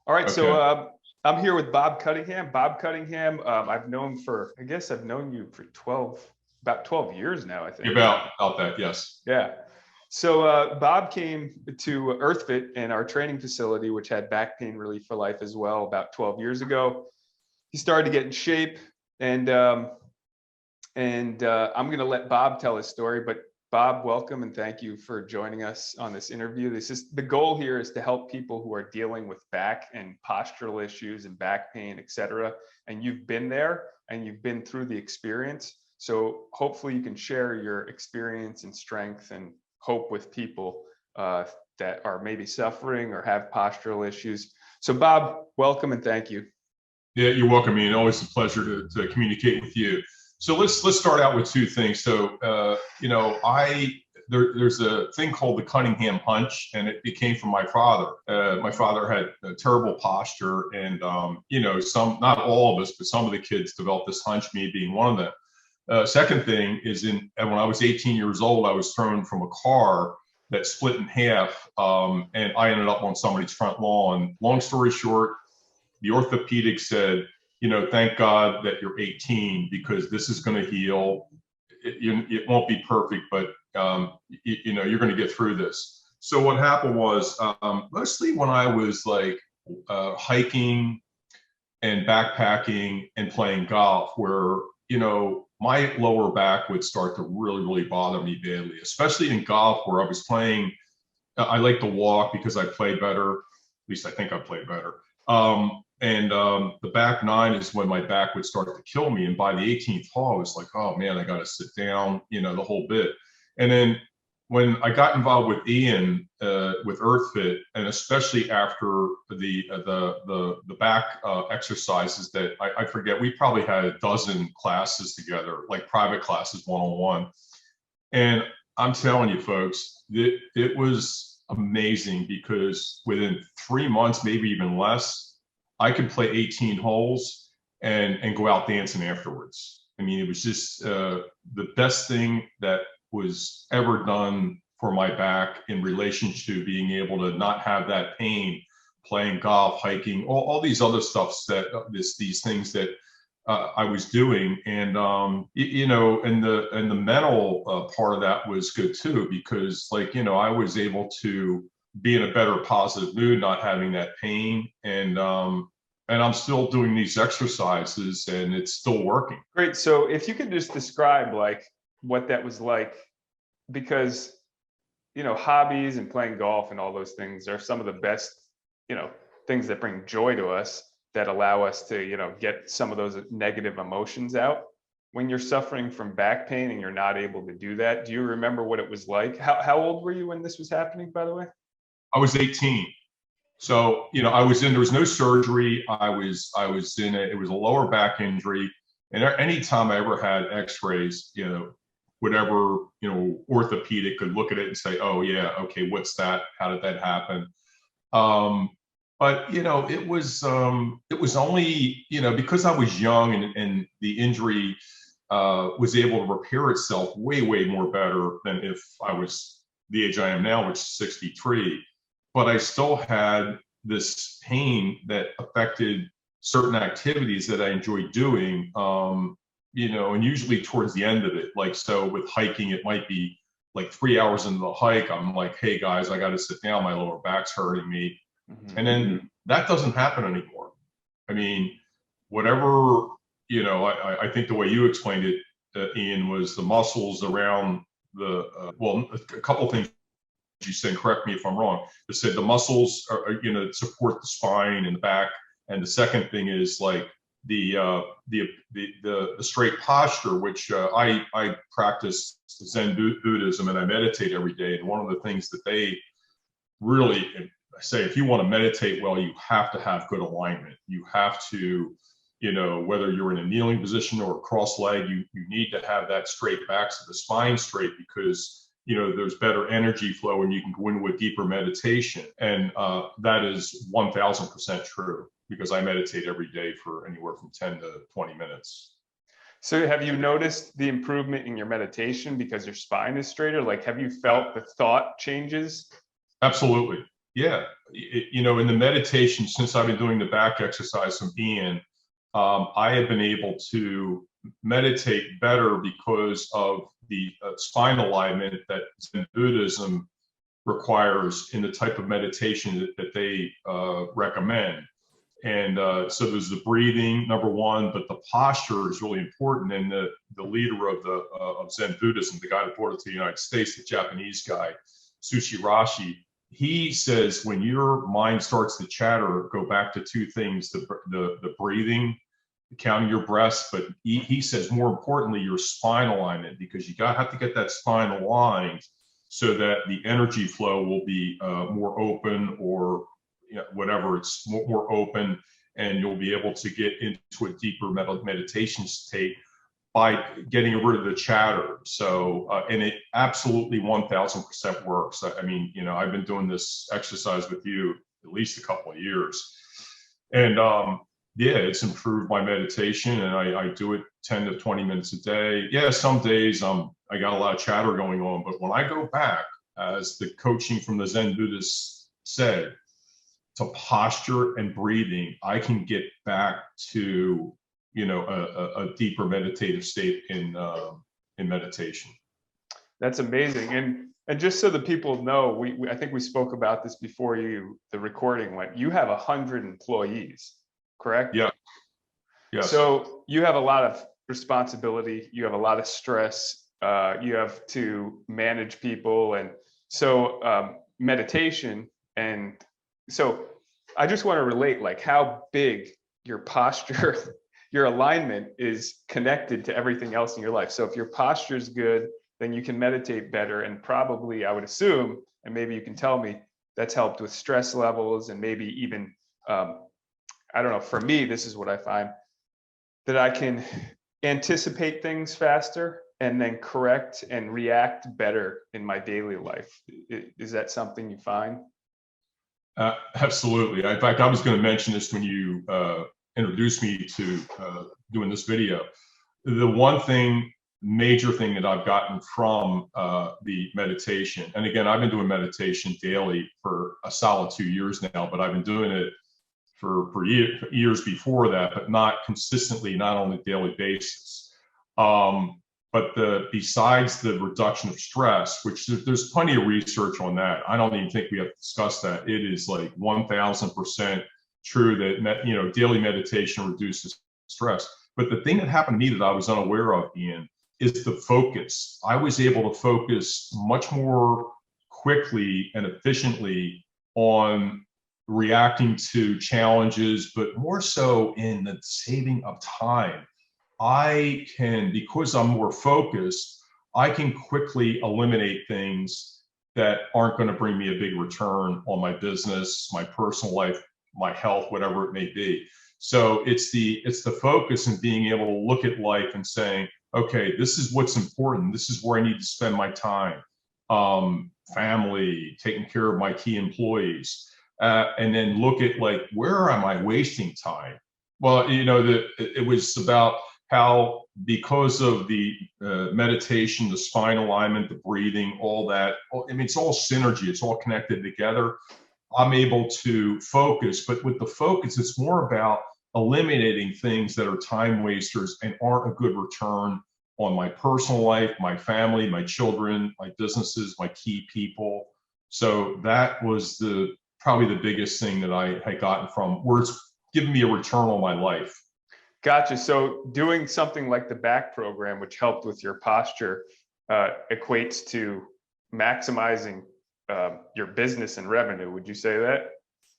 All right, so Okay. I'm here with Bob Cunningham. Bob Cunningham, I've known for, I guess I've known you for about 12 years now, I think. About that, yes. Yeah. So Bob came to EarthFit in our training facility, which had back pain relief for life as well, about 12 years ago. He started to get in shape, and I'm going to let Bob tell his story. But Bob, welcome and thank you for joining us on this interview. The goal here is to help people who are dealing with back and postural issues and back pain, et cetera. And you've been there and you've been through the experience. So hopefully you can share your experience and strength and hope with people that are maybe suffering or have postural issues. So Bob, welcome and thank you. Yeah, you're welcome, Ian. Always a pleasure to communicate with you. So let's start out with two things. So there's a thing called the Cunningham punch, and it came from my father. My father had a terrible posture, and some, not all of us, but some of the kids developed this hunch, me being one of them. Second thing is when I was 18 years old, I was thrown from a car that split in half, and I ended up on somebody's front lawn. Long story short, the orthopedic said, thank God that you're 18 because this is going to heal. It won't be perfect, but you're going to get through this. So what happened was mostly when I was like hiking and backpacking and playing golf, where my lower back would start to really bother me badly, especially in golf where I was playing. I like to walk because I play better. At least I think I play better. The back nine is when my back would start to kill me. And by the 18th hole, I was like, oh man, I got to sit down, the whole bit. And then when I got involved with Ian with EarthFit, and especially after the back exercises that I forget, we probably had a dozen classes together, like private classes, one-on-one. And I'm telling you, folks, it was amazing because within 3 months, maybe even less, I could play 18 holes and go out dancing afterwards. I mean, it was just the best thing that was ever done for my back in relation to being able to not have that pain playing golf, hiking, all these other stuffs that these things that I was doing. And and the mental part of that was good too, because I was able to be in a better positive mood, not having that pain. And I'm still doing these exercises and it's still working. Great. So if you could just describe what that was like, because hobbies and playing golf and all those things are some of the best things that bring joy to us, that allow us to get some of those negative emotions out. When you're suffering from back pain and you're not able to do that, do you remember what it was like? How old were you when this was happening, by the way? I was 18. So, there was no surgery. I was in it was a lower back injury. And anytime I ever had x-rays, whatever, orthopedic could look at it and say, oh yeah, okay, what's that? How did that happen? But it was only, because I was young and the injury was able to repair itself way more better than if I was the age I am now, which is 63. But I still had this pain that affected certain activities that I enjoyed doing, and usually towards the end of it. So with hiking, it might be like 3 hours into the hike, I'm like, hey guys, I got to sit down. My lower back's hurting me. Mm-hmm. And then that doesn't happen anymore. I mean, whatever, I think the way you explained it, Ian, was the muscles around a couple of things you said, correct me if I'm wrong, but said the muscles are support the spine and the back. And the second thing is the straight posture, which I practice Zen Buddhism and I meditate every day. And one of the things that they really say, if you want to meditate well, you have to have good alignment. You have to, whether you're in a kneeling position or cross leg, you need to have that straight back, so the spine straight, because there's better energy flow and you can go into a deeper meditation. And that is 1000% true, because I meditate every day for anywhere from 10 to 20 minutes. So have you noticed the improvement in your meditation because your spine is straighter? Have you felt the thought changes? Absolutely. Yeah, in the meditation, since I've been doing the back exercise from Ian, I have been able to meditate better because of the spine alignment that Zen Buddhism requires in the type of meditation that they recommend. And so there's the breathing, number one, but the posture is really important. And the leader of Zen Buddhism, the guy that brought it to the United States, the Japanese guy, Sushirashi, he says when your mind starts to chatter, go back to two things: the breathing, counting your breaths, but he says more importantly your spine alignment, because you have to get that spine aligned so that the energy flow will be more open, or whatever, it's more open, and you'll be able to get into a deeper meditation state by getting rid of the chatter. So, and it absolutely 1000% works. I mean, I've been doing this exercise with you at least a couple of years, and yeah, it's improved my meditation, and I do it 10 to 20 minutes a day. Yeah, some days I got a lot of chatter going on, but when I go back, as the coaching from the Zen Buddhists said, to posture and breathing, I can get back to a deeper meditative state in meditation. That's amazing. And just so the people know, I think we spoke about this before the recording went. You have 100 employees, correct? Yeah. Yes. So you have a lot of responsibility. You have a lot of stress. You have to manage people, and so meditation. And so I just want to relate, like, how big your posture, your alignment is connected to everything else in your life. So if your posture is good, then you can meditate better. And probably, I would assume, and maybe you can tell me, that's helped with stress levels, and maybe even, I don't know, for me, this is what I find, that I can anticipate things faster and then correct and react better in my daily life. Is that something you find? Absolutely. In fact, I was going to mention this when you introduced me to doing this video. The one major thing that I've gotten from the meditation, and again, I've been doing meditation daily for a solid 2 years now, but I've been doing it for years before that, but not consistently, not on a daily basis. But besides the reduction of stress, which there's plenty of research on that, I don't even think we have to discuss that. It is like 1000% true that daily meditation reduces stress. But the thing that happened to me that I was unaware of, Ian, is the focus. I was able to focus much more quickly and efficiently on reacting to challenges, but more so in the saving of time. I can, because I'm more focused, I can quickly eliminate things that aren't going to bring me a big return on my business, my personal life, my health, whatever it may be. So it's the focus and being able to look at life and saying, okay, this is what's important. This is where I need to spend my time. Family, taking care of my key employees, and then look at, like, where am I wasting time? Well, it was about how, because of the meditation, the spine alignment, the breathing, all that, I mean, it's all synergy, it's all connected together. I'm able to focus, but with the focus, it's more about eliminating things that are time wasters and aren't a good return on my personal life, my family, my children, my businesses, my key people. So that was probably the biggest thing that I had gotten from where it's given me a return on my life. Gotcha. So doing something like the back program, which helped with your posture, equates to maximizing your business and revenue. Would you say that?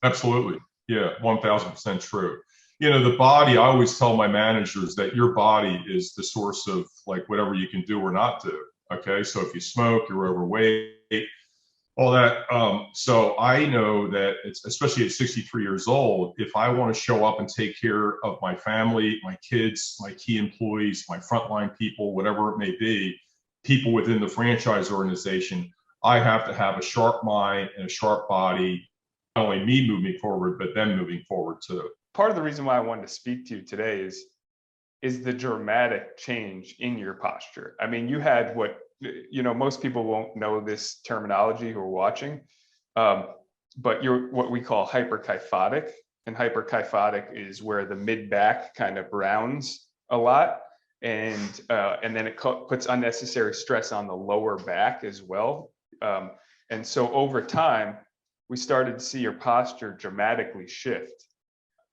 Absolutely. Yeah, 1000% true. The body, I always tell my managers that your body is the source of, like, whatever you can do or not do. Okay. So if you smoke, you're overweight, all that. So I know that especially at 63 years old, if I want to show up and take care of my family, my kids, my key employees, my frontline people, whatever it may be, people within the franchise organization, I have to have a sharp mind and a sharp body, not only me moving forward, but them moving forward too. Part of the reason why I wanted to speak to you today is the dramatic change in your posture. I mean, you had what, most people won't know this terminology who are watching. but you're what we call hyperkyphotic, and hyperkyphotic is where the mid back kind of rounds a lot, and then it puts unnecessary stress on the lower back as well. And so over time, we started to see your posture dramatically shift.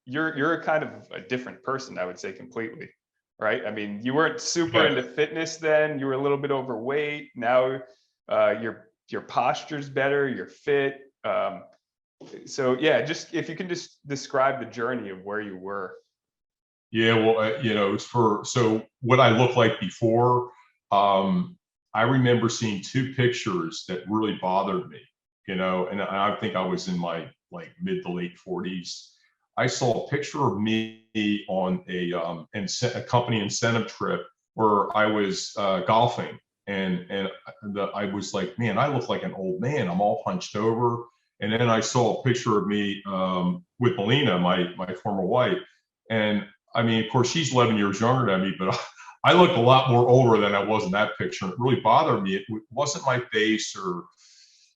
You're a kind of a different person, I would say, completely, right? I mean, you weren't super into fitness then. You were a little bit overweight. Now, your posture's better. You're fit. So yeah, just if you can just describe the journey of where you were. Yeah, well, it's so what I looked like before. I remember seeing two pictures that really bothered me, and I think I was in my like mid to late 40s. I saw a picture of me on a company incentive trip where I was golfing, and I was like, man, I look like an old man. I'm all hunched over. And then I saw a picture of me with Melina, my former wife, and I mean, of course, she's 11 years younger than me, but I looked a lot more older than I was in that picture. It really bothered me. It wasn't my face, or,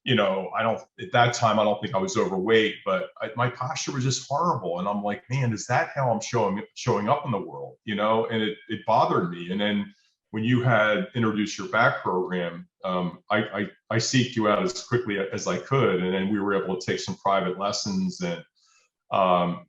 at that time, I don't think I was overweight, but my posture was just horrible. And I'm like, man, is that how I'm showing up in the world? And it bothered me. And then when you had introduced your back program, I seeked you out as quickly as I could. And then we were able to take some private lessons, and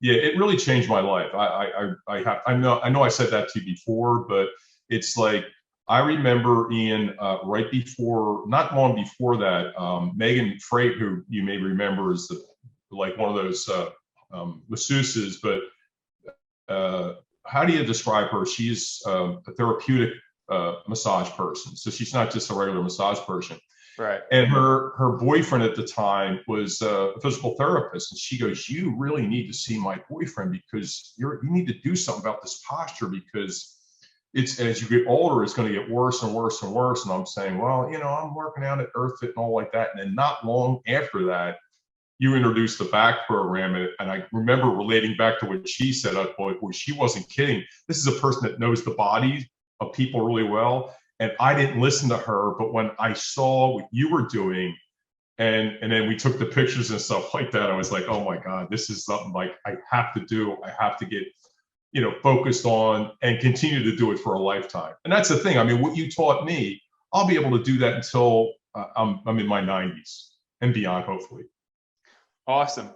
yeah, it really changed my life. I know I said that to you before, but it's like, I remember Ian, not long before that, Megan Freight, who you may remember is like one of those masseuses, but how do you describe her? She's a therapeutic massage person. So she's not just a regular massage person. Right. And her boyfriend at the time was a physical therapist. And she goes, you really need to see my boyfriend, because you need to do something about this posture, because it's, as you get older, it's going to get worse and worse and worse. And I'm saying, well, I'm working out at EarthFit and all like that. And then not long after that, you introduced the back program. And I remember relating back to what she said, boy, she wasn't kidding. This is a person that knows the bodies of people really well. And I didn't listen to her, but when I saw what you were doing, and then we took the pictures and stuff like that, I was like, oh my God, this is something like I have to do. I have to get, focused on and continue to do it for a lifetime. And that's the thing. I mean, what you taught me, I'll be able to do that until I'm in my 90s and beyond, hopefully. Awesome.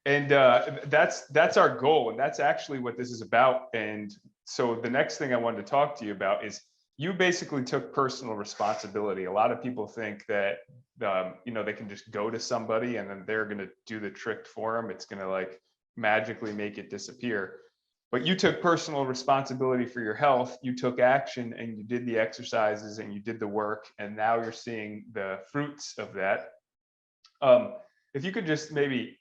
And that's our goal. And that's actually what this is about. And so the next thing I wanted to talk to you about is, you basically took personal responsibility. A lot of people think that, they can just go to somebody and then they're going to do the trick for them. It's going to like magically make it disappear. But you took personal responsibility for your health. You took action and you did the exercises and you did the work. And now you're seeing the fruits of that. If you could just maybe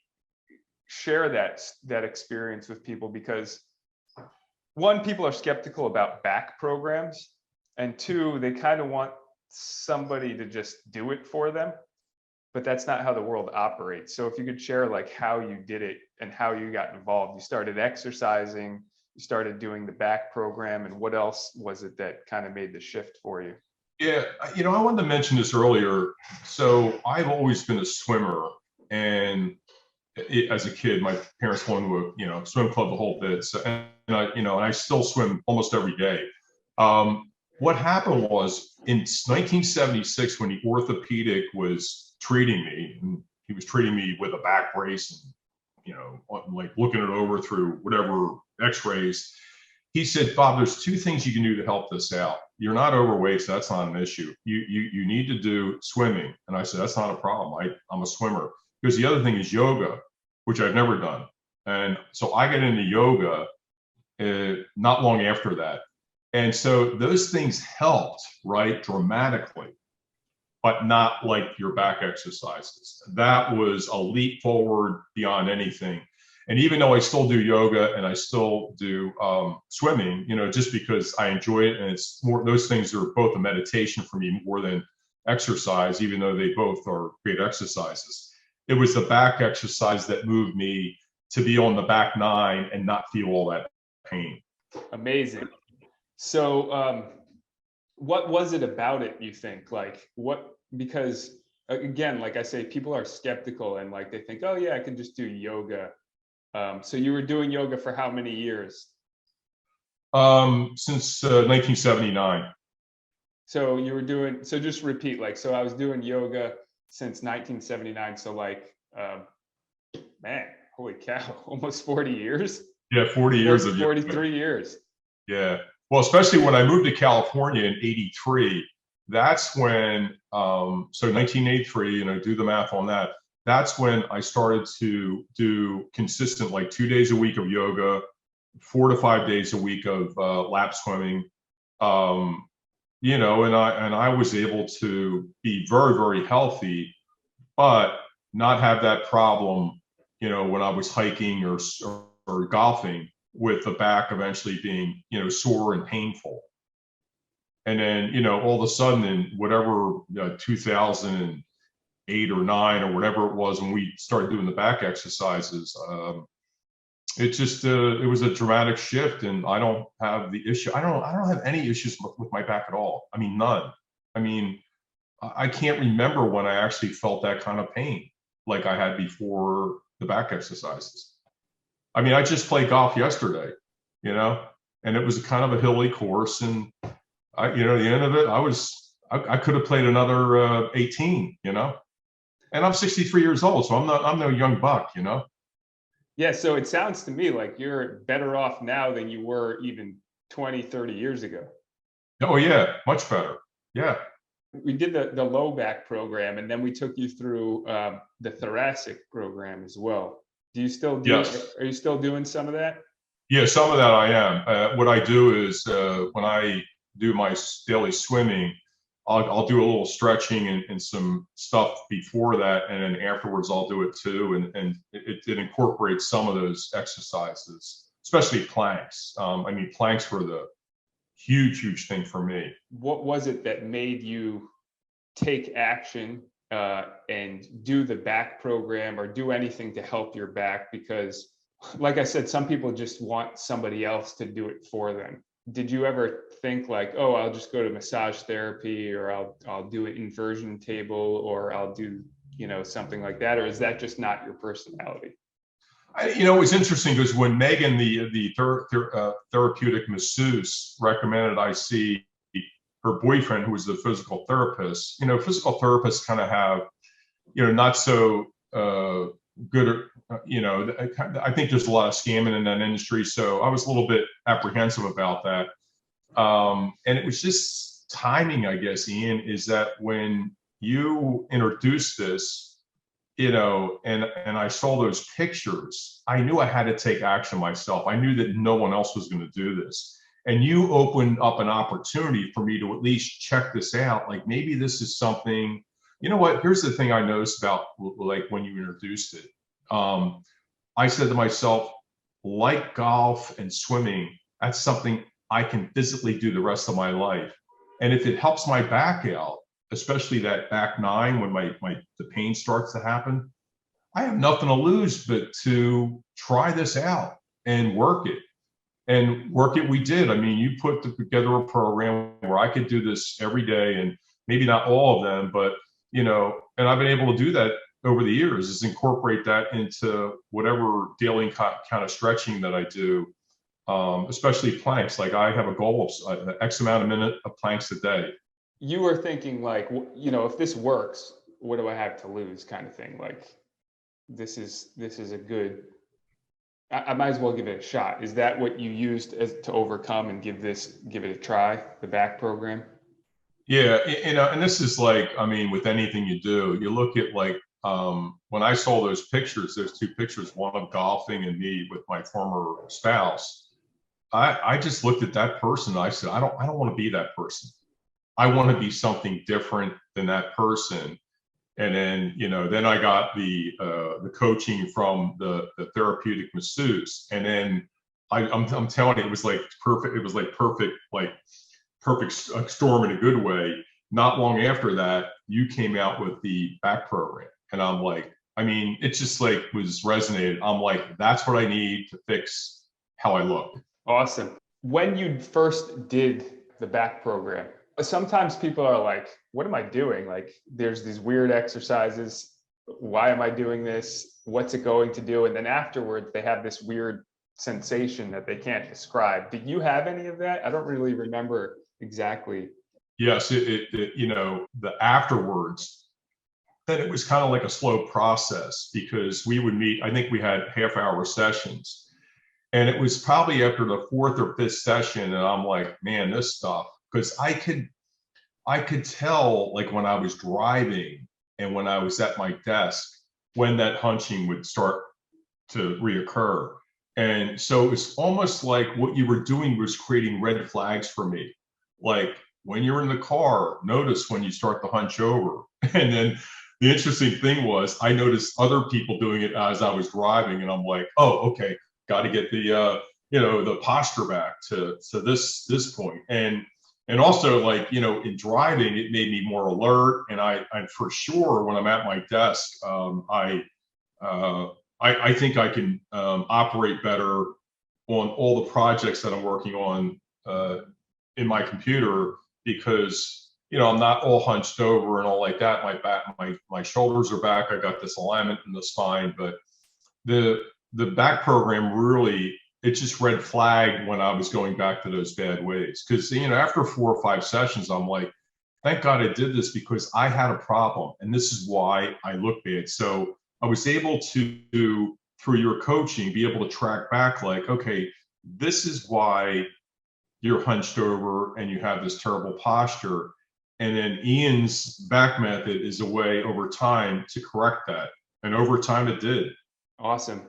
share that experience with people, because one, people are skeptical about back programs. And two, they kind of want somebody to just do it for them, but that's not how the world operates. So if you could share like how you did it and how you got involved. You started exercising, you started doing the back program, and what else was it that kind of made the shift for you? Yeah, I wanted to mention this earlier. So I've always been a swimmer, and as a kid, my parents went to a swim club the whole bit. So, and I still swim almost every day. What happened was in 1976, when the orthopedic was treating me, and he was treating me with a back brace and, like looking it over through whatever x-rays, he said, Bob, there's two things you can do to help this out. You're not overweight, so that's not an issue. You need to do swimming. And I said, that's not a problem. I'm a swimmer. Because the other thing is yoga, which I've never done. And so I got into yoga not long after that. And so those things helped, right, dramatically, but not like your back exercises. That was a leap forward beyond anything. And even though I still do yoga and I still do swimming, just because I enjoy it, and it's more, those things are both a meditation for me more than exercise, even though they both are great exercises. It was the back exercise that moved me to be on the back nine and not feel all that pain. Amazing. So what was it about it, you think? Like because again, like I say, people are skeptical and like they think, oh yeah, I can just do yoga. So you were doing yoga for how many years? Since 1979. So you were doing, so just repeat, like, so I was doing yoga since 1979. So like, man, holy cow, almost 40 years, Yeah, 40 years of yoga. 43 years. Yeah. Well, especially when I moved to California in 83, that's when, so 1983, do the math on that. That's when I started to do consistent, like 2 days a week of yoga, 4 to 5 days a week of lap swimming. Um, and I was able to be very, very healthy, but not have that problem, when I was hiking or golfing, with the back eventually being, sore and painful. And then, all of a sudden in whatever 2008 or 9 or whatever it was when we started doing the back exercises, it was a dramatic shift, and I don't have the issue. I don't have any issues with my back at all. I mean, none. I mean, I can't remember when I actually felt that kind of pain like I had before the back exercises. I mean, I just played golf yesterday, and it was kind of a hilly course, and at the end of it, I could have played another 18, and I'm 63 years old, so I'm no young buck. Yeah. So it sounds to me like you're better off now than you were even 20, 30 years ago. Oh yeah, much better. Yeah. We did the low back program, and then we took you through the thoracic program as well. Do you still do? Yes. Are you still doing some of that? Yeah, some of that I am. What I do is when I do my daily swimming, I'll do a little stretching and some stuff before that, and then afterwards I'll do it too, and it incorporates some of those exercises, especially planks. I mean, planks were the huge thing for me. What was it that made you take action and do the back program or do anything to help your back? Because like I said, some people just want somebody else to do it for them. Did you ever think like, oh, I'll just go to massage therapy, or I'll do an inversion table, or I'll do, something like that? Or is that just not your personality? It was interesting because when Megan, the therapeutic masseuse, recommended I see her boyfriend, who was the physical therapist, physical therapists kind of have, not so good, I think there's a lot of scamming in that industry. So I was a little bit apprehensive about that. And it was just timing, I guess, Ian, is that when you introduced this, and I saw those pictures, I knew I had to take action myself. I knew that no one else was going to do this. And you opened up an opportunity for me to at least check this out. Like, maybe this is something, what, here's the thing I noticed about, like, when you introduced it. I said to myself, like golf and swimming, that's something I can physically do the rest of my life. And if it helps my back out, especially that back 9, when the pain starts to happen, I have nothing to lose but to try this out and work it. And work it we did. I mean, you put together a program where I could do this every day, and maybe not all of them, but, and I've been able to do that over the years, is incorporate that into whatever daily kind of stretching that I do, especially planks. Like, I have a goal of X amount of minute of planks a day. You were thinking like, if this works, what do I have to lose, kind of thing? Like, this is a good, I might as well give it a shot. Is that what you used to overcome and give it a try, the back program? Yeah, and this is like, I mean, with anything you do, you look at, like, when I saw those pictures, there's 2 pictures, one of golfing and me with my former spouse. I just looked at that person and I said, I don't want to be that person. I want to be something different than that person. And then, then I got the coaching from the therapeutic masseuse. And then I'm telling you, it was like perfect. It was like perfect storm in a good way. Not long after that, you came out with the back program. And I'm like, I mean, it just like was resonated. I'm like, that's what I need to fix how I look. Awesome. When you first did the back program, sometimes people are like, what am I doing? Like, there's these weird exercises. Why am I doing this? What's it going to do? And then afterwards, they have this weird sensation that they can't describe. Did you have any of that? I don't really remember exactly. Yes, the afterwards, that it was kind of like a slow process because we would meet, I think we had half-hour sessions. And it was probably after the fourth or fifth session, and I'm like, man, this stuff, because I could tell, like when I was driving and when I was at my desk, when that hunching would start to reoccur. And so it's almost like what you were doing was creating red flags for me. Like when you're in the car, notice when you start to hunch over. And then the interesting thing was I noticed other people doing it as I was driving, and I'm like, oh, okay, got to get the posture back to this point. And also, like, in driving, it made me more alert. And I'm for sure when I'm at my desk, I think I can operate better on all the projects that I'm working on in my computer because I'm not all hunched over and all like that. My back, my shoulders are back. I got this alignment in the spine, but the back program really, it just red flagged when I was going back to those bad ways. Because after 4 or 5 sessions, I'm like, thank God I did this because I had a problem, and this is why I look bad. So I was able to, through your coaching, be able to track back, like, okay, this is why you're hunched over and you have this terrible posture. And then Ian's back method is a way over time to correct that. And over time it did. Awesome.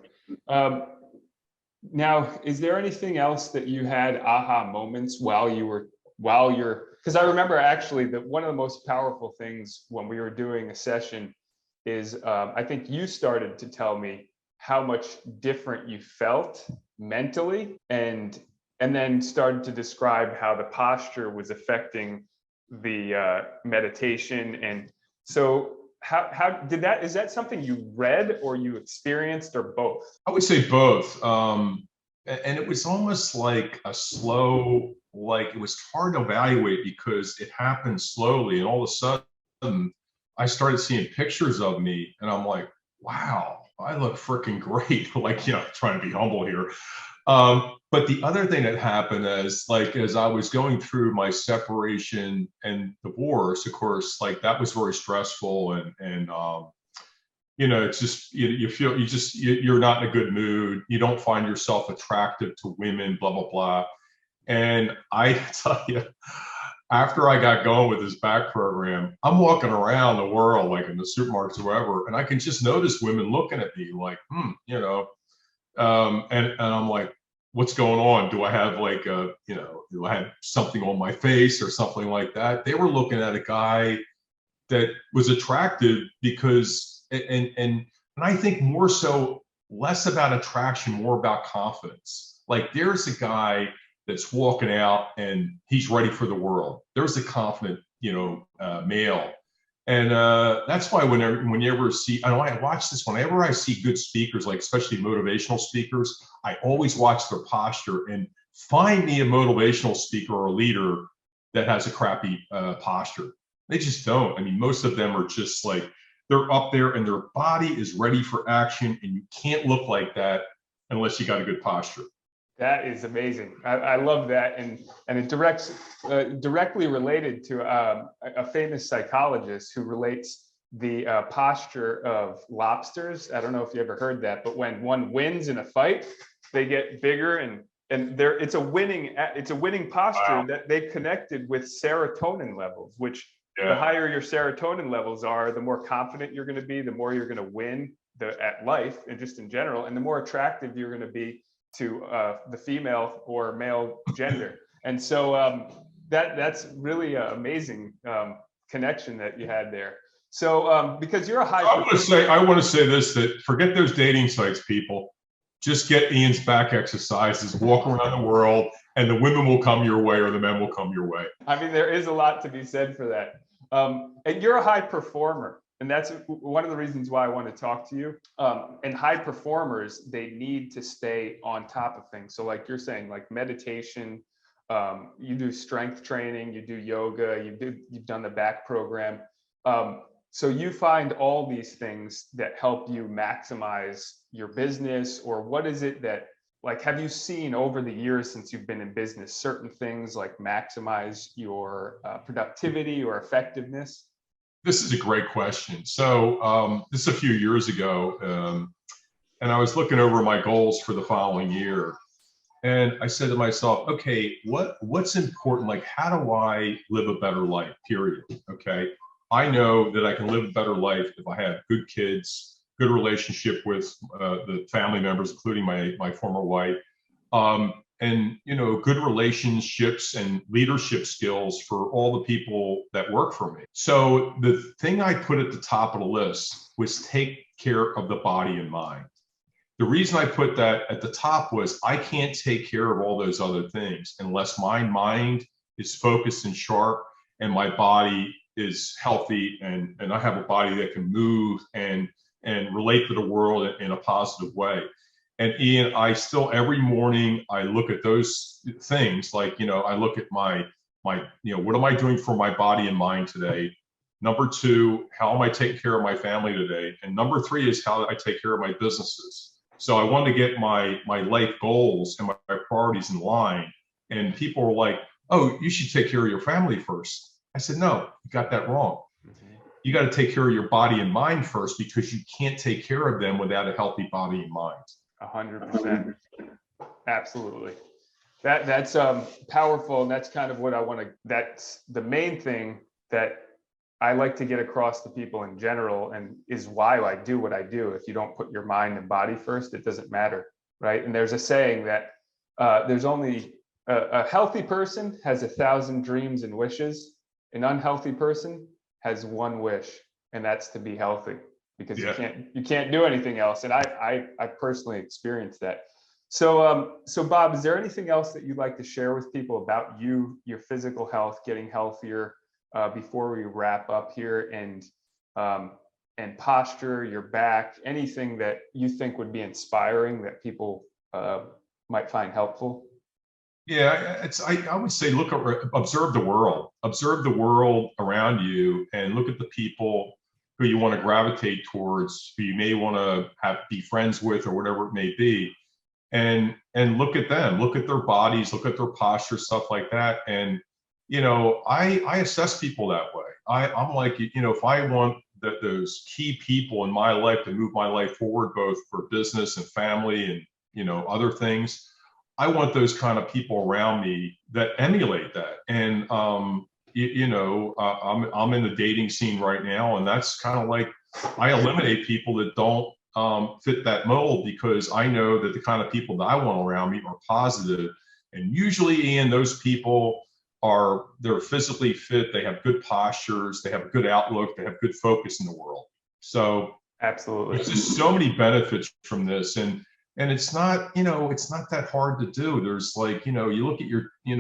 Now, is there anything else that you had aha moments while you're, because I remember actually that one of the most powerful things when we were doing a session is I think you started to tell me how much different you felt mentally, and then started to describe how the posture was affecting the meditation. And so how did that, is that something you read or you experienced or both? I would say both. And it was almost like a slow, like it was hard to evaluate because it happened slowly. And all of a sudden, I started seeing pictures of me and I'm like, wow, I look freaking great. Like, trying to be humble here. But the other thing that happened is, like, as I was going through my separation and divorce, of course, like that was very stressful, and it's just you feel you're not in a good mood. You don't find yourself attractive to women, blah blah blah. And I tell you, after I got going with this back program, I'm walking around the world, like in the supermarkets or wherever, and I can just notice women looking at me like, and I'm like, what's going on? Do I have like do I have something on my face or something like that? They were looking at a guy that was attractive because, and I think more so, less about attraction, more about confidence. Like there's a guy that's walking out and he's ready for the world. There's a confident, male. And that's why whenever you ever see, I know I watch this, whenever I see good speakers, like especially motivational speakers, I always watch their posture and find me a motivational speaker or a leader that has a crappy posture. They just don't. I mean, most of them are just like, they're up there and their body is ready for action, and you can't look like that unless you got a good posture. That is amazing. I love that, and it directly related to a famous psychologist who relates the posture of lobsters. I don't know if you ever heard that, but when one wins in a fight, they get bigger, and it's a winning posture. Wow. That they connected with serotonin levels, which the Yeah. higher your serotonin levels are, the more confident you're going to be, the more you're going to win at life and just in general, and the more attractive you're going to be to the female or male gender. And so that's really an amazing connection that you had there. So because you're a high, I want to say this, that forget those dating sites, people. Just get Ian's back exercises, walk around the world, and the women will come your way or the men will come your way. I mean, there is a lot to be said for that. And you're a high performer. And that's one of the reasons why I want to talk to you. And high performers, they need to stay on top of things. So like you're saying, like meditation, You do strength training, you do yoga, you've done the back program. So you find all these things that help you maximize your business, or what is it that, like, have you seen over the years since you've been in business, certain things like maximize your productivity or effectiveness? This is a great question. So this is a few years ago, and I was looking over my goals for the following year. And I said to myself, okay, what's important? Like, how do I live a better life, period? Okay. I know that I can live a better life if I have good kids, good relationship with the family members, including my former wife, and good relationships and leadership skills for all the people that work for me. So the thing I put at the top of the list was take care of the body and mind. The reason I put that at the top was I can't take care of all those other things unless my mind is focused and sharp and my body is healthy, and I have a body that can move and relate to the world in a positive way. And Ian, I still every morning I look at those things, like, I look at my what am I doing for my body and mind today? Number two, how am I taking care of my family today? And number three is how I take care of my businesses. So I wanted to get my life goals and my priorities in line. And people were like, oh, you should take care of your family first. I said, no, you got that wrong. You got to take care of your body and mind first, because you can't take care of them without a healthy body and mind. 100%. Absolutely. That's powerful. And that's kind of what I want to, that's the main thing that I like to get across to people in general, and is why I do what I do. If you don't put your mind and body first, it doesn't matter, right? And there's a saying that there's only a healthy person has 1,000 dreams and wishes. An unhealthy person has one wish, and that's to be healthy, because you can't do anything else. And I personally experienced that. So Bob, is there anything else that you'd like to share with people about your physical health, getting healthier, before we wrap up here, and posture, your back, anything that you think would be inspiring that people might find helpful? Yeah, I would say observe the world around you, and look at the people who you want to gravitate towards, who you may want to be friends with, or whatever it may be, and look at them, look at their bodies, look at their posture, stuff like that. And I assess people that way. I'm like, if I want those key people in my life to move my life forward, both for business and family and other things, I want those kind of people around me that emulate that. And I'm in the dating scene right now, and that's kind of like, I eliminate people that don't fit that mold, because I know that the kind of people that I want around me are positive. And usually, Ian, those people they're physically fit, they have good postures, they have a good outlook, they have good focus in the world. So absolutely, there's just so many benefits from this. And it's not, it's not that hard to do. There's like, you look at your, I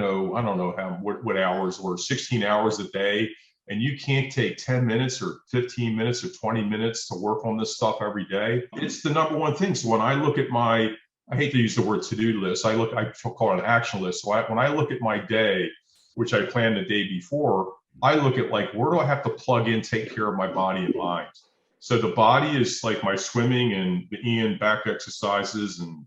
don't know what hours, or 16 hours a day, and you can't take 10 minutes or 15 minutes or 20 minutes to work on this stuff every day. It's the number one thing. So when I look at I hate to use the word to-do list, I call it an action list. So when I look at my day, which I planned the day before, I look at, like, where do I have to plug in, take care of my body and mind? So the body is like my swimming and the Ian back exercises, and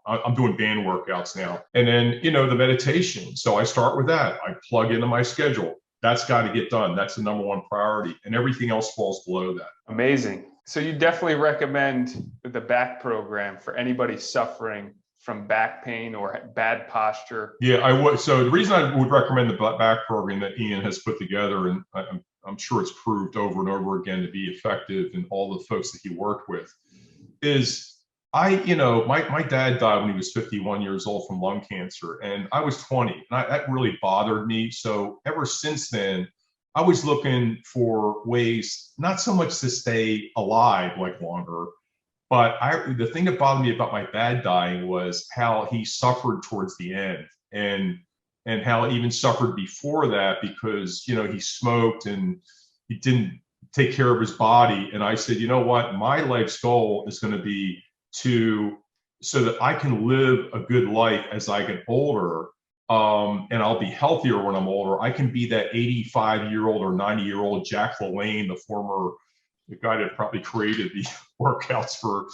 I'm doing band workouts now. And then the meditation. So I start with that. I plug into my schedule. That's got to get done. That's the number one priority, and everything else falls below that. Amazing. So you definitely recommend the back program for anybody suffering from back pain or bad posture? Yeah, I would. So the reason I would recommend the back program that Ian has put together, and I'm sure it's proved over and over again to be effective in all the folks that he worked with, is my dad died when he was 51 years old from lung cancer, and I was 20, and that really bothered me. So ever since then, I was looking for ways, not so much to stay alive like longer, but the thing that bothered me about my dad dying was how he suffered towards the end, and how he even suffered before that, because he smoked and he didn't take care of his body. And I said, you know what, my life's goal is going to be so that I can live a good life as I get older, and I'll be healthier when I'm older. I can be that 85-year-old or 90-year-old Jack LaLanne, the guy that probably created the workouts for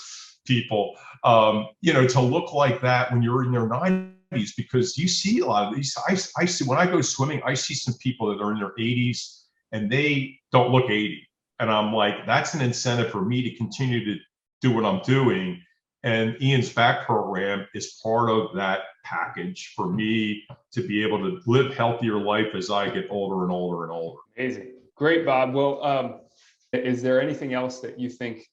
people, to look like that when you're in their 90s, because you see a lot of these. I see when I go swimming, I see some people that are in their 80s and they don't look 80. And I'm like, that's an incentive for me to continue to do what I'm doing. And Ian's back program is part of that package for me to be able to live healthier life as I get older and older and older. Amazing. Great, Bob. Well, is there anything else that you think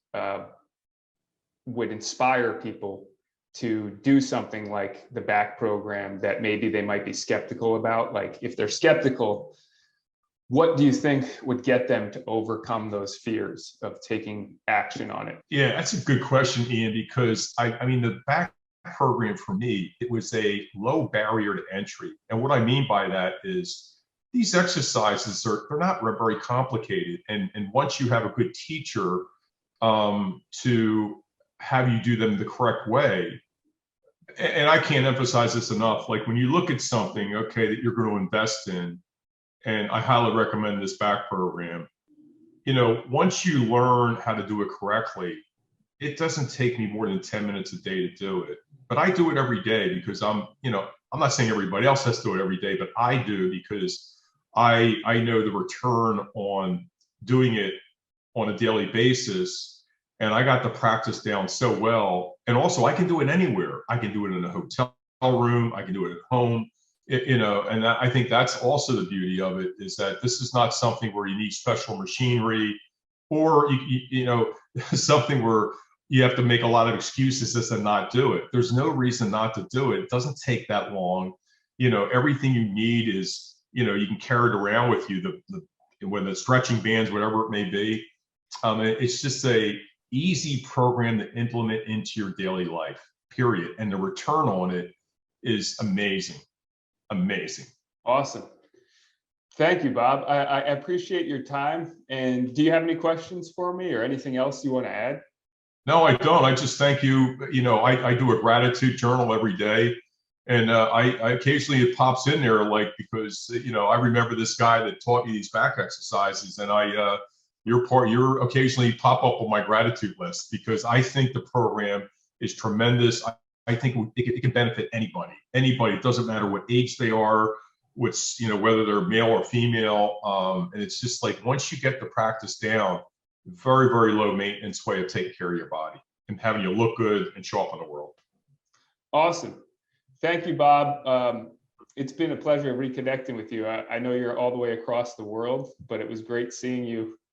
would inspire people to do something like the back program that maybe they might be skeptical about? Like, if they're skeptical, what do you think would get them to overcome those fears of taking action on it? Yeah, that's a good question, Ian, because I mean, the back program for me, it was a low barrier to entry. And what I mean by that is these exercises they're not very complicated. And once you have a good teacher to have you do them the correct way, and I can't emphasize this enough, like when you look at something, okay, that you're going to invest in, and I highly recommend this back program, once you learn how to do it correctly, it doesn't take me more than 10 minutes a day to do it. But I do it every day because I'm not saying everybody else has to do it every day, but I do because I know the return on doing it on a daily basis. And I got the practice down so well. And also I can do it anywhere. I can do it in a hotel room. I can do it at home. And I think that's also the beauty of it, is that this is not something where you need special machinery or something where you have to make a lot of excuses just to not do it. There's no reason not to do it. It doesn't take that long. Everything you need is, you can carry it around with you, when the stretching bands, whatever it may be. It's just a easy program to implement into your daily life, period. And the return on it is amazing. Amazing. Awesome. Thank you, Bob. I appreciate your time. And do you have any questions for me or anything else you want to add? No, I don't. I just thank you. I do a gratitude journal every day. And I occasionally it pops in there, like, because, I remember this guy that taught me these back exercises, and you're occasionally pop up on my gratitude list, because I think the program is tremendous. I think it can benefit anybody. It doesn't matter what age they are, whether they're male or female. And it's just like, once you get the practice down, very, very low maintenance way of taking care of your body and having you look good and show up in the world. Awesome. Thank you, Bob. It's been a pleasure reconnecting with you. I know you're all the way across the world, but it was great seeing you